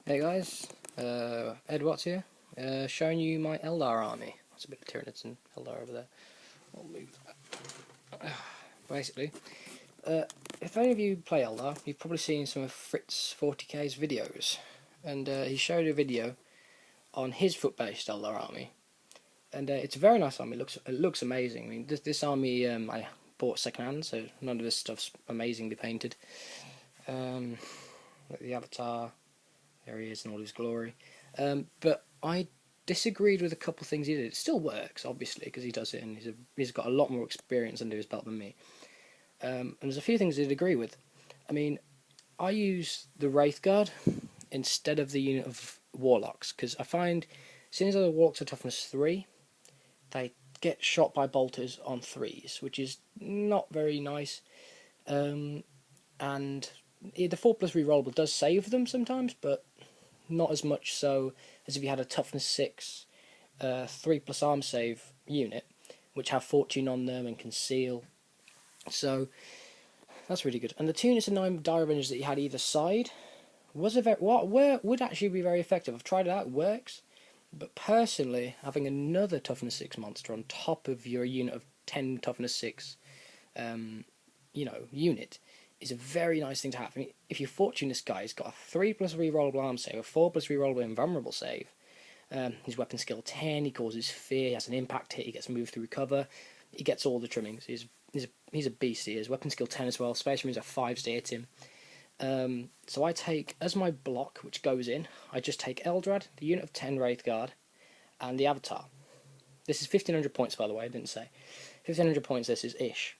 Hey guys, Ed Watts here, showing you my Eldar army. That's a bit of Tyranids and Eldar over there. I'll move that. Basically, if any of you play Eldar, you've probably seen some of Fritz 40k's videos, and he showed a video on his foot-based Eldar army, and it's a very nice army. It looks amazing. I mean, this army I bought second-hand, so none of this stuff's amazingly painted. Like the avatar. There he is in all his glory. But I disagreed with a couple of things he did. It still works, obviously, because he does it and he's got a lot more experience under his belt than me. And there's a few things I did agree with. I mean, I use the Wraith Guard instead of the unit of Warlocks, because I find, since the Warlocks are toughness 3, they get shot by bolters on 3s, which is not very nice. And the 4+ rerollable does save them sometimes, but not as much so as if you had a toughness 6, 3+ arm save unit, which have fortune on them and conceal. So that's really good. And the 2 units of 9 Dire Avengers that you had either side would actually be very effective. I've tried it out; it works. But personally, having another toughness 6 monster on top of your unit of 10 toughness 6, unit, is a very nice thing to have. I mean, if you fortune this guy, he's got a 3+ rerollable arm save, a 4+ rerollable invulnerable save. His weapon skill 10, he causes fear, he has an impact hit, he gets moved through cover, he gets all the trimmings. He's a beast. He is. Weapon skill 10 as well. Space Marines are 5s to hit him. So I take, as my block, which goes in, I just take Eldrad, the unit of 10 Wraith Guard, and the Avatar. This is 1500 points, by the way, I didn't say. 1500 points, this is ish.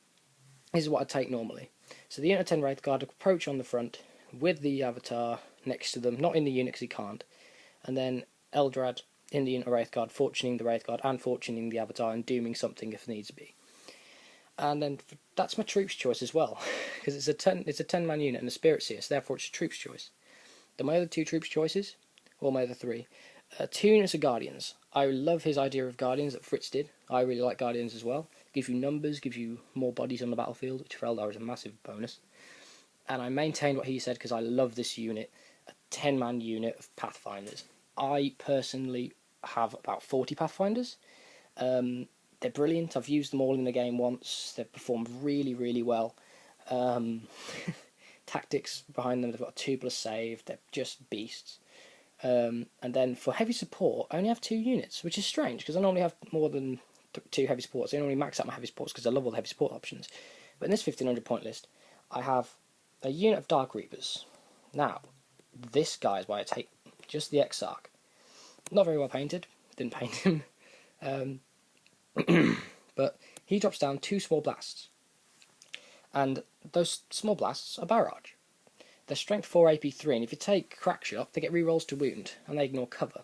This is what I take normally. So the unit of 10 Wraith Guard approach on the front with the Avatar next to them, not in the unit because he can't, and then Eldrad in the unit of Wraith Guard, fortuning the Wraith Guard and fortuning the Avatar and dooming something if needs be. And then that's my troops choice as well, because it's a 10-man unit and a Spirit Seer, so therefore it's a troops choice. Then my other 2 troops choices, or my other 3, 2 units of Guardians. I love his idea of Guardians that Fritz did. I really like Guardians as well. Gives you numbers, gives you more bodies on the battlefield, which for Eldar is a massive bonus. And I maintained what he said because I love this unit, a 10-man unit of Pathfinders. I personally have about 40 Pathfinders. They're brilliant. I've used them all in the game once. They've performed really, really well. Tactics behind them, they've got a 2+ save. They're just beasts. And then for heavy support, I only have 2 units, which is strange because I normally have more than 2 heavy supports. I normally max out my heavy supports because I love all the heavy support options. But in this 1500 point list, I have a unit of Dark Reapers. Now, this guy is why I take just the Exarch. Not very well painted. Didn't paint him. But he drops down 2 small blasts. And those small blasts are barrage. They're strength 4, AP 3, and if you take crack shot, they get rerolls to wound, and they ignore cover.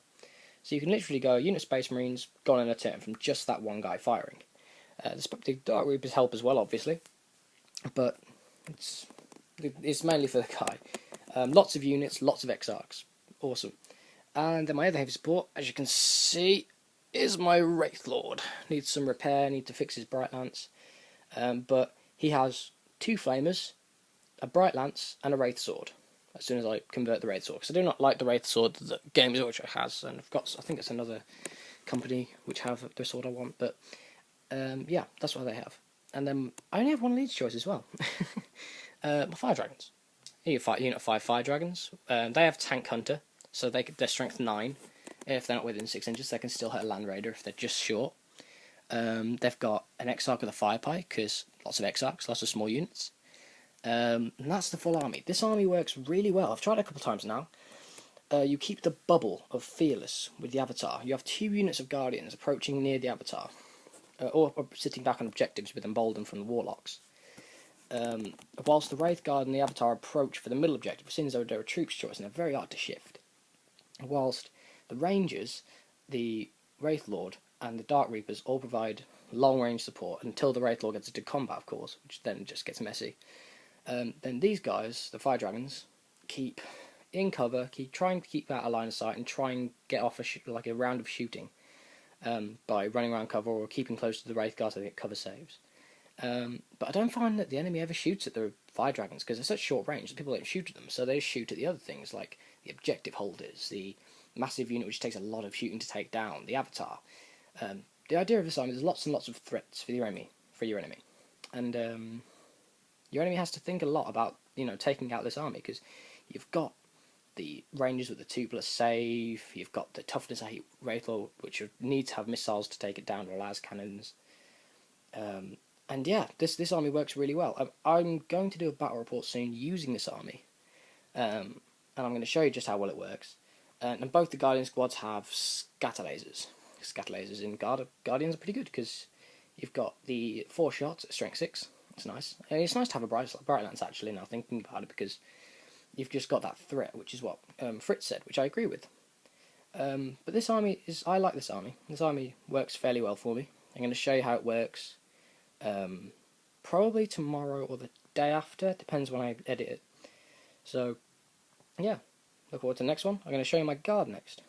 So you can literally go unit Space Marines, gone in a turn from just that one guy firing. The Dark Reapers help as well, obviously, but it's mainly for the guy. Lots of units, lots of Exarchs. Awesome. And then my other heavy support, as you can see, is my Wraith Lord. Needs some repair, need to fix his Bright Lance. But he has 2 Flamers, a Bright Lance, and a Wraith Sword. As soon as I convert the Wraith Sword, because I do not like the Wraith Sword that Games Workshop has, and I think it's another company which have the sword I want. But yeah, that's what they have. And then I only have 1 lead choice as well. My Fire Dragons. Unit 5 Fire Dragons. They have Tank Hunter, so they're strength 9. If they're not within 6 inches, they can still hit a Land Raider if they're just short. They've got an Exarch with a Fire Pike, because lots of Exarchs, lots of small units. And that's the full army. This army works really well. I've tried it a couple of times now. You keep the bubble of Fearless with the Avatar. You have 2 units of Guardians approaching near the Avatar, or sitting back on objectives with Emboldened from the Warlocks. Whilst the Wraith Guard and the Avatar approach for the middle objective, since they're a troops choice and they're very hard to shift. Whilst the Rangers, the Wraith Lord, and the Dark Reapers all provide long-range support until the Wraith Lord gets into combat, of course, which then just gets messy. Then these guys, the Fire Dragons, keep in cover, trying to keep out of line of sight, and try and get off a round of shooting by running around cover or keeping close to the Wraith Guard so they get cover saves. But I don't find that the enemy ever shoots at the Fire Dragons because they're such short range that people don't shoot at them, so they just shoot at the other things like the objective holders, the massive unit which takes a lot of shooting to take down, the avatar. The idea of this army, there's lots and lots of threats for your enemy, and your enemy has to think a lot about taking out this army, because you've got the rangers with the 2+ save, you've got the toughness 8 Wraithor, which you need to have missiles to take it down, or las cannons. And yeah, this army works really well. I'm going to do a battle report soon using this army, and I'm going to show you just how well it works. And both the Guardian squads have scatter lasers. Scatter lasers in Guardians are pretty good, because you've got the 4 shots at strength 6. It's nice. And it's nice to have a bright lance, actually, now thinking about it, because you've just got that threat, which is what Fritz said, which I agree with. But this army I like this army. This army works fairly well for me. I'm going to show you how it works. Probably tomorrow or the day after, depends when I edit it. So, yeah, look forward to the next one. I'm going to show you my guard next.